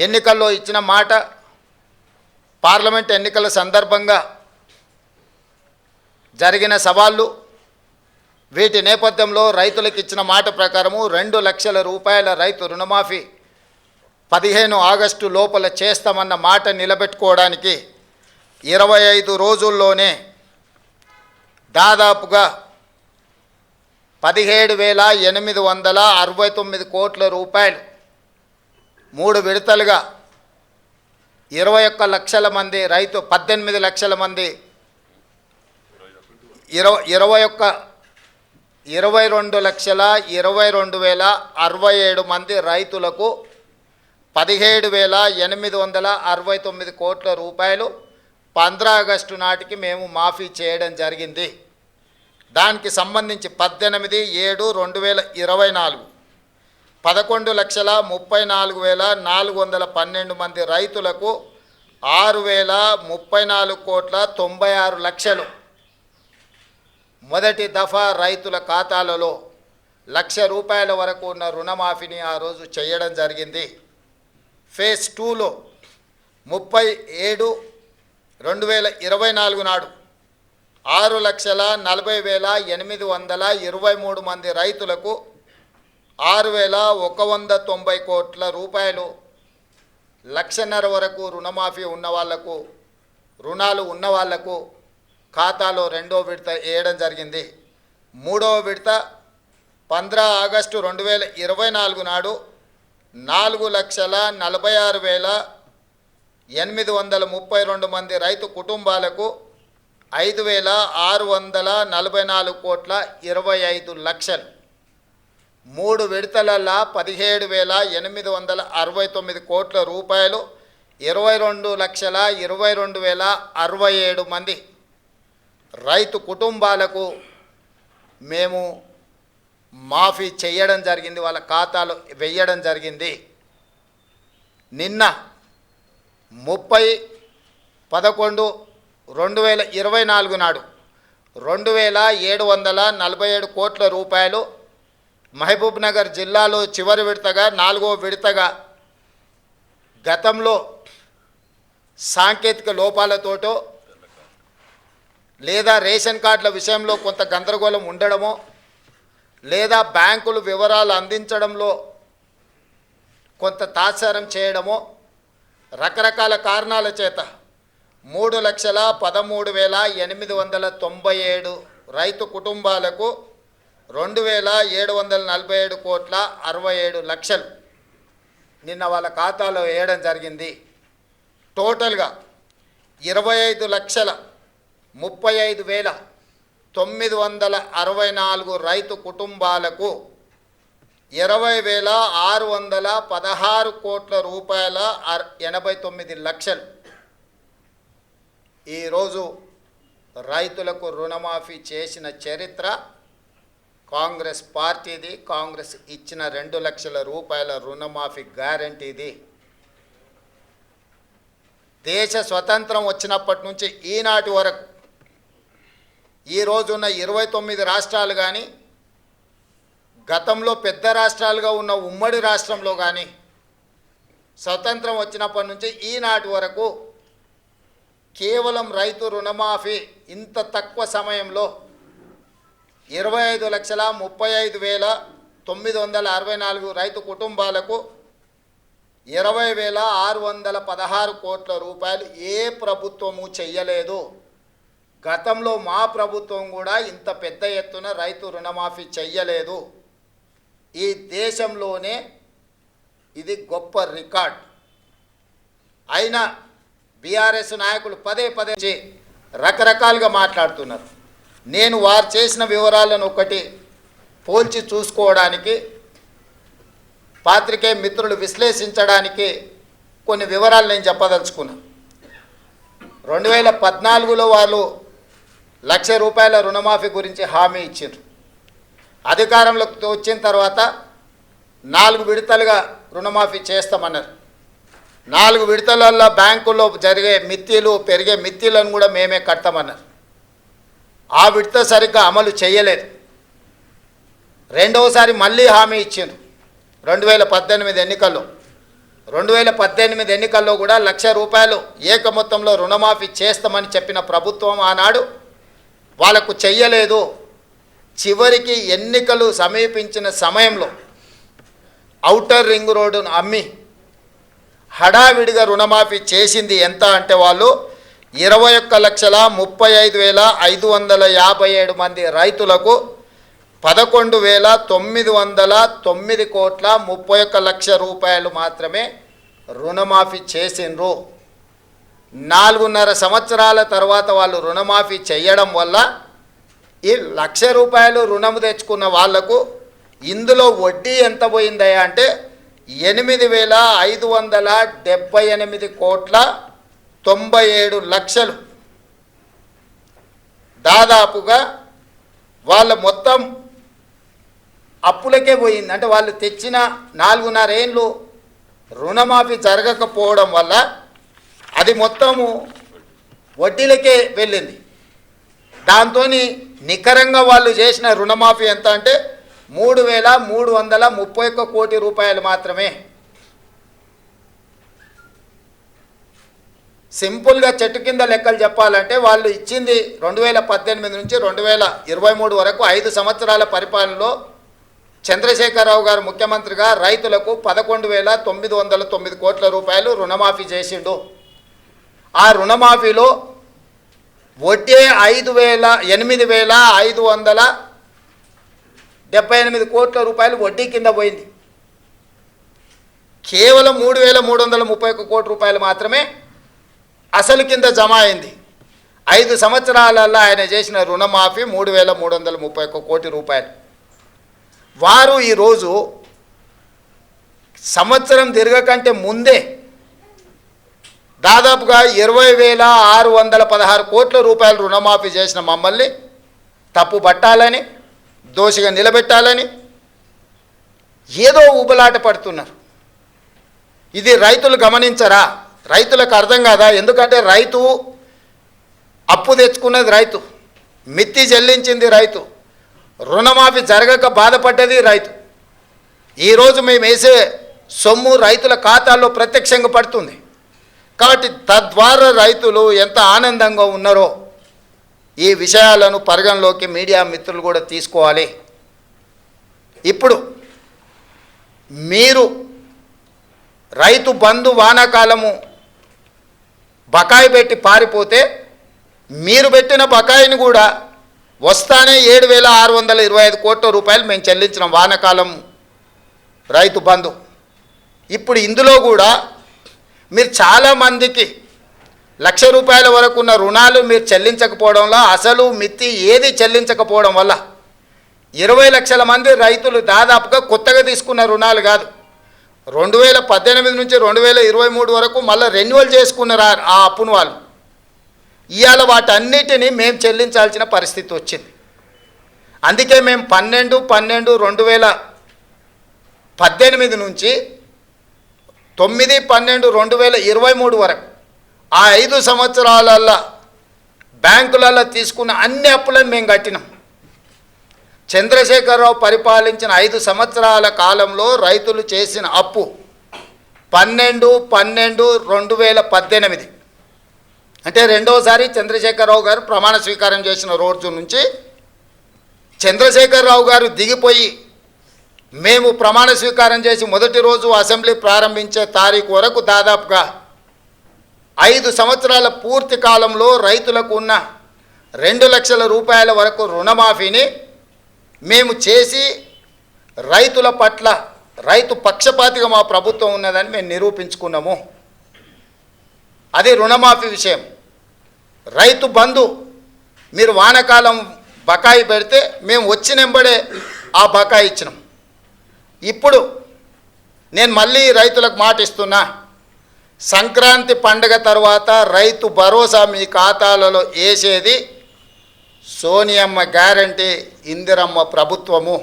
ఎన్నికల్లో ఇచ్చిన మాట, పార్లమెంట్ ఎన్నికల సందర్భంగా జరిగిన సవాళ్ళు, వీటి నేపథ్యంలో రైతులకు ఇచ్చిన మాట ప్రకారము 2 లక్షల రూపాయల రైతు రుణమాఫీ 15 ఆగస్టు లోపల చేస్తామన్న మాట నిలబెట్టుకోవడానికి 25 రోజుల్లోనే దాదాపుగా 17,869 కోట్ల రూపాయలు 3 విడతలుగా 21 లక్షల మంది రైతు 18 లక్షల మంది 22,22,067 మంది రైతులకు 17,869 కోట్ల రూపాయలు 15 ఆగస్టు నాటికి మేము మాఫీ చేయడం జరిగింది. దానికి సంబంధించి 18/7/2024 11,34,412 మంది రైతులకు 6,034,96,00,000 మొదటి దఫా రైతుల ఖాతాలలో ₹1,00,000 వరకు ఉన్న రుణమాఫీని ఆ రోజు చేయడం జరిగింది. ఫేజ్ 2లో 30/7/2024 నాడు 6,40,823 మంది రైతులకు 6,190 కోట్ల రూపాయలు, ₹1,00,000 వరకు రుణమాఫీ ఉన్న వాళ్లకు, రుణాలు ఉన్న వాళ్లకు ఖాతాలో 2వ విడత వేయడం జరిగింది. 3వ విడత 15 ఆగస్టు 2024 నాడు 4,46,832 మంది రైతు కుటుంబాలకు 5,644 కోట్ల 25 లక్షలు, 3 విడతలల్లా 17,869 కోట్ల రూపాయలు 22,22,067 మంది రైతు కుటుంబాలకు మేము మాఫీ చేయడం జరిగింది, వాళ్ళ ఖాతాలో వేయడం జరిగింది. నిన్న 30/11/2024 నాడు 2,747 కోట్ల రూపాయలు మహబూబ్ నగర్ జిల్లాలో చివరి విడతగా 4వ విడతగా గతంలో సాంకేతిక లోపాలతోటో లేదా రేషన్ కార్డుల విషయంలో కొంత గందరగోళం ఉండడమో లేదా బ్యాంకులు వివరాలు అందించడంలో కొంత తాత్సారం చేయడమో రకరకాల కారణాల చేత 3,13,897 రైతు కుటుంబాలకు 2,747 కోట్ల 67 లక్షలు నిన్న వాళ్ళ ఖాతాలో వేయడం జరిగింది. టోటల్గా 25,35,964 రైతు కుటుంబాలకు 20,616 కోట్ల రూపాయల 89 లక్షలు ఈరోజు రైతులకు రుణమాఫీ చేసిన చరిత్ర కాంగ్రెస్ పార్టీది. కాంగ్రెస్ ఇచ్చిన 2 లక్షల రూపాయల రుణమాఫీ గ్యారంటీది. దేశ స్వతంత్రం వచ్చినప్పటి నుంచి ఈనాటి వరకు ఈ రోజున్న 29 రాష్ట్రాలు కానీ, గతంలో పెద్ద రాష్ట్రాలుగా ఉన్న ఉమ్మడి రాష్ట్రంలో కానీ స్వతంత్రం వచ్చినప్పటి నుంచి ఈనాటి వరకు కేవలం రైతు రుణమాఫీ ఇంత తక్కువ సమయంలో 25,35,964 రైతు కుటుంబాలకు 20,616 కోట్ల రూపాయలు ఏ ప్రభుత్వము చెయ్యలేదు. గతంలో మా ప్రభుత్వం కూడా ఇంత పెద్ద ఎత్తున రైతు రుణమాఫీ చెయ్యలేదు. ఈ దేశంలోనే ఇది గొప్ప రికార్డ్. అయినా బీఆర్ఎస్ నాయకులు పదే పదే రకరకాలుగా మాట్లాడుతున్నారు. నేను వారు చేసిన వివరాలను ఒకటి పోల్చి చూసుకోవడానికి, పాత్రికేయ మిత్రులు విశ్లేషించడానికి కొన్ని వివరాలు నేను చెప్పదలుచుకున్నాను. 2014లో వాళ్ళు ₹1,00,000 రుణమాఫీ గురించి హామీ ఇచ్చారు. అధికారంలోకి వచ్చిన తర్వాత 4 విడతలుగా రుణమాఫీ చేస్తామన్నారు. 4 విడతలలో బ్యాంకుల్లో జరిగే మిత్తిలు పెరిగే మిత్తిలను కూడా మేమే కడతామన్నారు. ఆ విడత సరిగ్గా అమలు చేయలేదు. రెండవసారి మళ్ళీ హామీ ఇచ్చారు 2018 ఎన్నికల్లో. 2018 ఎన్నికల్లో కూడా ₹1,00,000 ఏక మొత్తంలో రుణమాఫీ చేస్తామని చెప్పిన ప్రభుత్వం ఆనాడు వాళ్ళకు చెయ్యలేదు. చివరికి ఎన్నికలు సమీపించిన సమయంలో ఔటర్ రింగ్ రోడ్డును అమ్మి హడావిడిగా రుణమాఫీ చేసింది ఎంత అంటే వాళ్ళు 21,35,557 మంది రైతులకు 11,909 కోట్ల 31 లక్షల రూపాయలు మాత్రమే రుణమాఫీ చేసిండ్రు. 4.5 సంవత్సరాల తర్వాత వాళ్ళు రుణమాఫీ చేయడం వల్ల ఈ ₹1,00,000 రుణం తెచ్చుకున్న వాళ్లకు ఇందులో వడ్డీ ఎంత పోయిందయ్యా అంటే 8,578 కోట్ల 97 లక్షలు. దాదాపుగా వాళ్ళ మొత్తం అప్పులకే పోయింది. అంటే వాళ్ళు తెచ్చిన 4.5 ఏళ్ళు రుణమాఫీ జరగకపోవడం వల్ల అది మొత్తము వడ్డీలకే వెళ్ళింది. దాంతో నికరంగా వాళ్ళు చేసిన రుణమాఫీ ఎంత అంటే 3,331 కోటి రూపాయలు మాత్రమే. సింపుల్గా చెట్టు కింద లెక్కలు చెప్పాలంటే వాళ్ళు ఇచ్చింది 2018 నుంచి 2023 వరకు 5 సంవత్సరాల పరిపాలనలో చంద్రశేఖరరావు గారు ముఖ్యమంత్రిగా రైతులకు 11,909 కోట్ల రూపాయలు రుణమాఫీ చేసిండు. ఆ రుణమాఫీలో వడ్డీ 8,578 కోట్ల రూపాయలు వడ్డీ కింద పోయింది. కేవలం 3,331 కోట్ల రూపాయలు మాత్రమే అసలు కింద జమ అయింది. 5 సంవత్సరాలలో ఆయన చేసిన రుణమాఫీ 3,331 కోటి రూపాయలు. వారు ఈరోజు సంవత్సరం తిరగకంటే ముందే దాదాపుగా 20,616 కోట్ల రూపాయలు రుణమాఫీ చేసిన మమ్మల్ని తప్పు పట్టాలని, దోషిగా నిలబెట్టాలని ఏదో ఊబలాట పడుతున్నారు. ఇది రైతులు గమనించరా? రైతులకు అర్థం కాదా? ఎందుకంటే రైతు అప్పు తెచ్చుకున్నది రైతు, మిత్తి చెల్లించింది రైతు, రుణమాఫీ జరగక బాధపడ్డది రైతు. ఈరోజు మేము వేసే సొమ్ము రైతుల ఖాతాల్లో ప్రత్యక్షంగా పడుతుంది. కాబట్టి తద్వారా రైతులు ఎంత ఆనందంగా ఉన్నారో ఈ విషయాలను పరిగణలోకి మీడియా మిత్రులు కూడా తీసుకోవాలి. ఇప్పుడు మీరు రైతు బంధు వానాకాలము బకాయి పెట్టి పారిపోతే మీరు పెట్టిన బకాయిని కూడా వస్తానే 7,625 కోట్ల రూపాయలు మేము చెల్లించిన వానాకాలం రైతు బంధు. ఇప్పుడు ఇందులో కూడా మీరు చాలామందికి ₹1,00,000 వరకు ఉన్న రుణాలు మీరు చెల్లించకపోవడంలో అసలు మిత్తి ఏది చెల్లించకపోవడం వల్ల 20 లక్షల మంది రైతులు దాదాపుగా కొత్తగా తీసుకున్న రుణాలు కాదు, 2018 నుంచి 2023 వరకు మళ్ళీ రెన్యువల్ చేసుకున్నారు ఆ అప్పును వాళ్ళు. ఇవాళ వాటన్నిటినీ మేము చెల్లించాల్సిన పరిస్థితి వచ్చింది. అందుకే మేము 12/12/2018 నుంచి 9/12/2023 వరకు ఆ 5 సంవత్సరాలలో బ్యాంకులలో తీసుకున్న అన్ని అప్పులను మేము కట్టినాం. చంద్రశేఖరరావు పరిపాలించిన 5 సంవత్సరాల కాలంలో రైతులు చేసిన అప్పు 12/12/2018 అంటే రెండోసారి చంద్రశేఖరరావు గారు ప్రమాణ స్వీకారం చేసిన రోజు నుంచి చంద్రశేఖరరావు గారు దిగిపోయి మేము ప్రమాణ స్వీకారం చేసి మొదటి రోజు అసెంబ్లీ ప్రారంభించే తారీఖు వరకు దాదాపుగా 5 సంవత్సరాల పూర్తి కాలంలో రైతులకు ఉన్న 2 లక్షల రూపాయల వరకు రుణమాఫీని మేము చేసి రైతుల పట్ల రైతు పక్షపాతిగా మా ప్రభుత్వం ఉన్నదని మేము నిరూపించుకున్నాము. అది రుణమాఫీ విషయం. రైతు బంధు మీరు వానాకాలం బకాయి పెడితే మేము వచ్చినెంబడే ఆ బకాయి ఇచ్చినాం. ఇప్పుడు నేను మళ్ళీ రైతులకు మాట ఇస్తున్నా, సంక్రాంతి పండుగ తర్వాత రైతు భరోసా మీ ఖాతాలలో వేసేది సోనియమ్మ గ్యారంటీ, ఇందిరమ్మ ప్రభుత్వము.